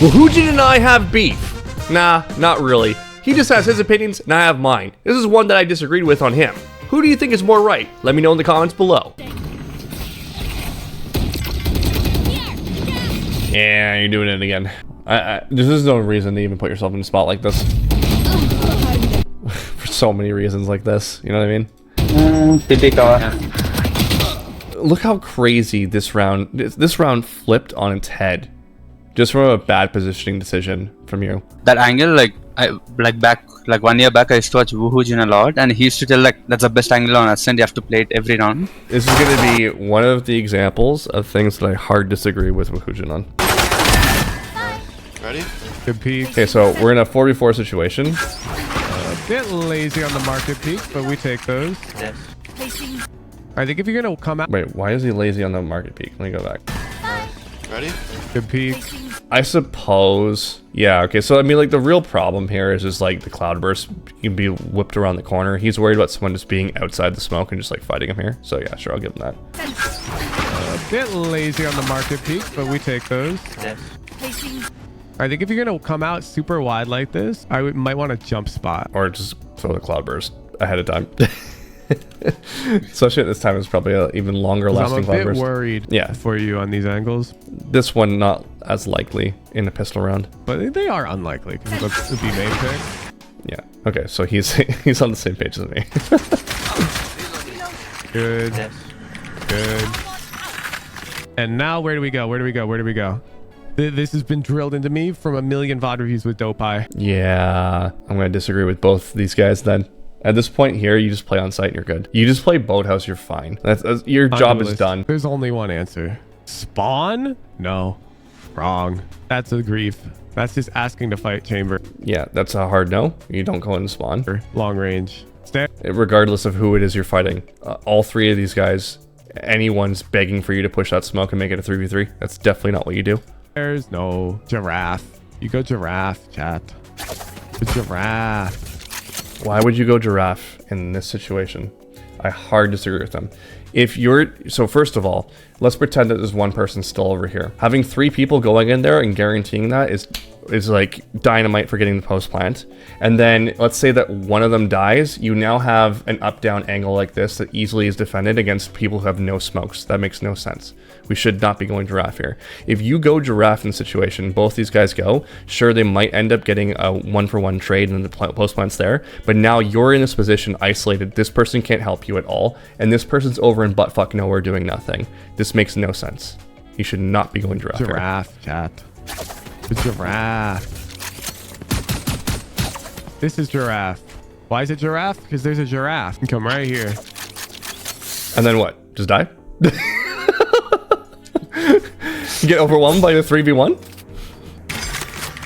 Woohoojin and I have beef. Nah, not really. He just has his opinions and I have mine. This is one that I disagreed with on him. Who do you think is more right? Let me know in the comments below. Yeah, you're doing it again. There's no reason to even put yourself in a spot like this. For so many reasons like this, you know what I mean? Look how crazy this round flipped on its head. Just from a bad positioning decision from you. That angle, like 1 year back, I used to watch Woohoojin a lot, and he used to tell like that's the best angle on Ascent. You have to play it every round. This is going to be one of the examples of things that I hard disagree with Woohoojin on. Ready? Good peek. Okay, so we're in a 4v4 situation. A bit lazy on the market peak, but we take those. Yes. I think if you're gonna come out. Wait, why is he lazy on the market peak? Let me go back. Ready? Good peek. I suppose. Yeah, okay, so I mean, like, the real problem here is just like the cloudburst can be whipped around the corner. He's worried about someone just being outside the smoke and just like fighting him here. So yeah, sure, I'll give him that. A bit lazy on the market peak, but we take those. Yes. I think if you're gonna come out super wide like this, I might want to jump spot. Or just throw the cloudburst ahead of time. Especially at this time, it's probably an even longer lasting I'm a cloudburst. bit worried for you on these angles. This one not as likely in a pistol round. But they are unlikely because the B main pick. Yeah. Okay, so he's on the same page as me. Good. Yes. Good. And now where do we go? Where do we go? Where do we go? This has been drilled into me from a million VOD reviews with Dope Eye. Yeah, I'm gonna disagree with both these guys then. At this point here, you just play on site and you're good. You just play boathouse, you're fine. That's your job is done. There's only one answer. Spawn? No. Wrong. That's a grief. That's just asking to fight chamber. Yeah, that's a hard no. You don't go in and spawn. Long range. Stay. Regardless of who it is you're fighting. All three of these guys, anyone's begging for you to push that smoke and make it a 3v3. That's definitely not what you do. There's no giraffe. You go giraffe, chat. Giraffe. Why would you go giraffe in this situation? I hard disagree with them. If you're, so first of all, let's pretend that there's one person still over here. Having 3 people going in there and guaranteeing that is like dynamite for getting the post plant. And then let's say that one of them dies, you now have an up-down angle like this that easily is defended against people who have no smokes. That makes no sense. We should not be going giraffe here. If you go giraffe in the situation, both these guys go, sure, they might end up getting a 1-for-1 trade and the post plant's there, but now you're in this position isolated. This person can't help you at all, and this person's over in buttfuck nowhere doing nothing. This makes no sense. You should not be going giraffe here. Giraffe, chat. Giraffe. This is giraffe. Why is it giraffe? Because there's a giraffe. You can come right here. And then what? Just die? Get overwhelmed by the 3v1?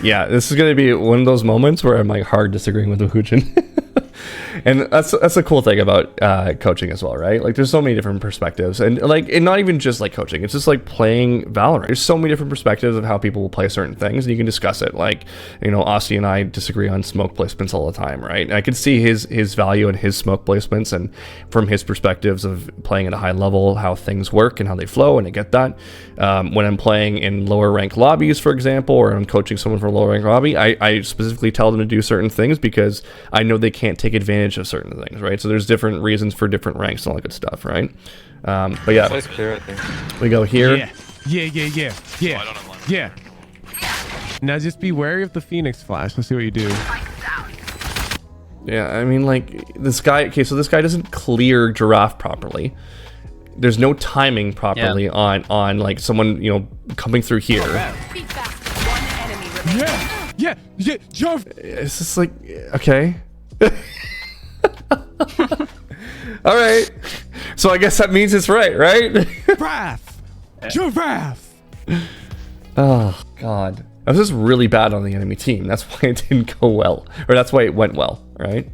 Yeah, this is going to be one of those moments where I'm like hard disagreeing with Wujin. And that's a cool thing about coaching as well, right? Like, there's so many different perspectives, and like, and not even just like coaching. It's just like playing Valorant. There's so many different perspectives of how people will play certain things, and you can discuss it. Like, you know, Aussie and I disagree on smoke placements all the time, right? And I can see his value in his smoke placements, and from his perspectives of playing at a high level, how things work and how they flow, and I get that. When I'm playing in lower rank lobbies, for example, or I'm coaching someone for a lower rank lobby, I specifically tell them to do certain things because I know they can't take advantage of certain things, right? So there's different reasons for different ranks and all that good stuff, right? But yeah, It's clear, I think. we go here. Yeah. Now just be wary of the Phoenix flash. Let's see what you do. Yeah, I mean, like, this guy, okay, so this guy doesn't clear giraffe properly. There's no timing properly on like someone, you know, coming through here. Yeah, Jove. It's just like, okay. All right, so I guess that means it's right? Giraffe. Oh god, I was just really bad on the enemy team. That's why it didn't go well, or that's why it went well, right?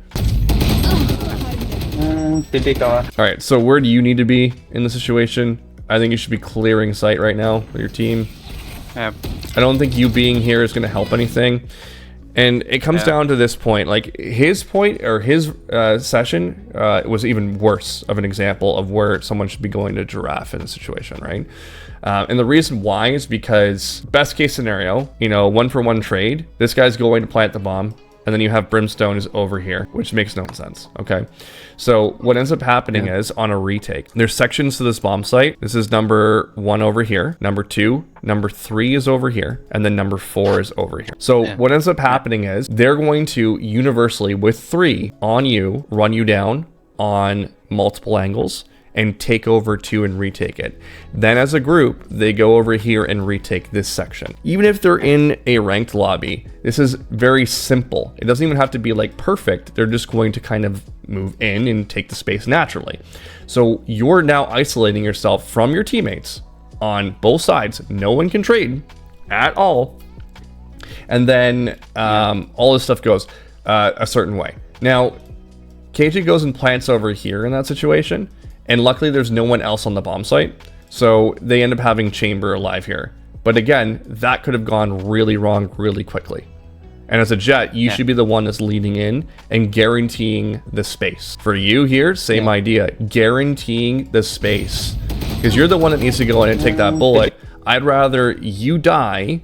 All right, so where do you need to be in the situation? I think you should be clearing site right now with your team. Yeah. I don't think you being here is going to help anything. And it comes down to this point, like his point or his session was even worse of an example of where someone should be going to giraffe in a situation, right? And the reason why is because best case scenario, you know, 1-for-1 trade, this guy's going to plant the bomb, and then you have Brimstone is over here, which makes no sense, okay? So what ends up happening is on a retake, there's sections to this bomb site. This is number 1 over here, number 2, number 3 is over here, and then number 4 is over here. So what ends up happening is they're going to universally, with 3 on you, run you down on multiple angles, and take over 2 and retake it. Then as a group, they go over here and retake this section. Even if they're in a ranked lobby, this is very simple. It doesn't even have to be like perfect. They're just going to kind of move in and take the space naturally. So you're now isolating yourself from your teammates on both sides. No one can trade at all. And then all this stuff goes a certain way. Now, KJ goes and plants over here in that situation. And luckily there's no one else on the bomb site, so they end up having Chamber alive here. But again, that could have gone really wrong really quickly. And as a Jet, you should be the one that's leading in and guaranteeing the space. For you here, same idea, guaranteeing the space. Because you're the one that needs to go in and take that bullet. I'd rather you die,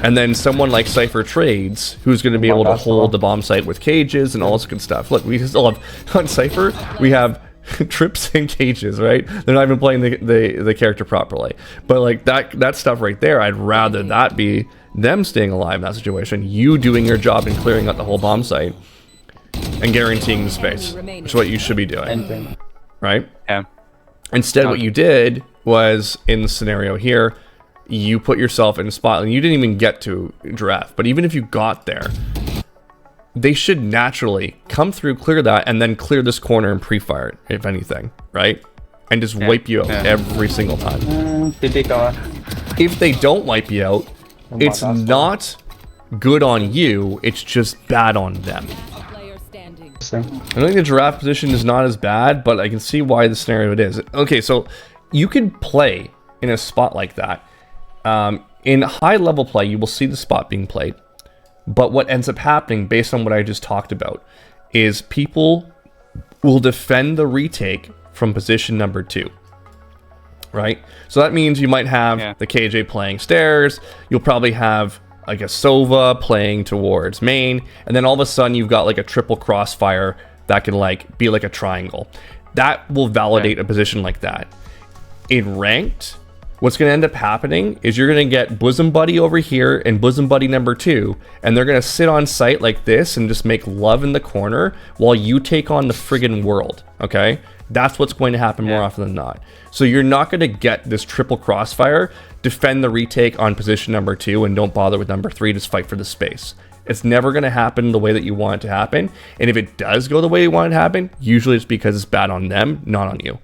and then someone like Cypher trades, who's going to be able to hold the bomb site with cages and all this good stuff. Look, we still have, on Cypher, we have trips and cages, right? They're not even playing the character properly, but like that stuff right there, I'd rather that be them staying alive in that situation, you doing your job and clearing out the whole bomb site and guaranteeing the space, which is what you should be doing, right? Instead what you did was, in the scenario here, you put yourself in a spot and you didn't even get to giraffe, but even if you got there, they should naturally come through, clear that, and then clear this corner and pre-fire it, if anything, right? And just wipe you out every single time. If they don't wipe you out, it's not good on you, it's just bad on them. I think the giraffe position is not as bad, but I can see why the scenario it is. Okay, so you could play in a spot like that. In high level play, you will see the spot being played. But what ends up happening, based on what I just talked about, is people will defend the retake from position number 2, right? So that means you might have the KJ playing stairs, you'll probably have like a Sova playing towards main, and then all of a sudden you've got like a triple crossfire that can like be like a triangle. That will validate a position like that. In ranked, what's going to end up happening is you're going to get bosom buddy over here and bosom buddy number 2, and they're going to sit on site like this and just make love in the corner while you take on the friggin' world, okay? That's what's going to happen more often than not. So you're not going to get this triple crossfire, defend the retake on position number 2, and don't bother with number 3, just fight for the space. It's never going to happen the way that you want it to happen, and if it does go the way you want it to happen, usually it's because it's bad on them, not on you.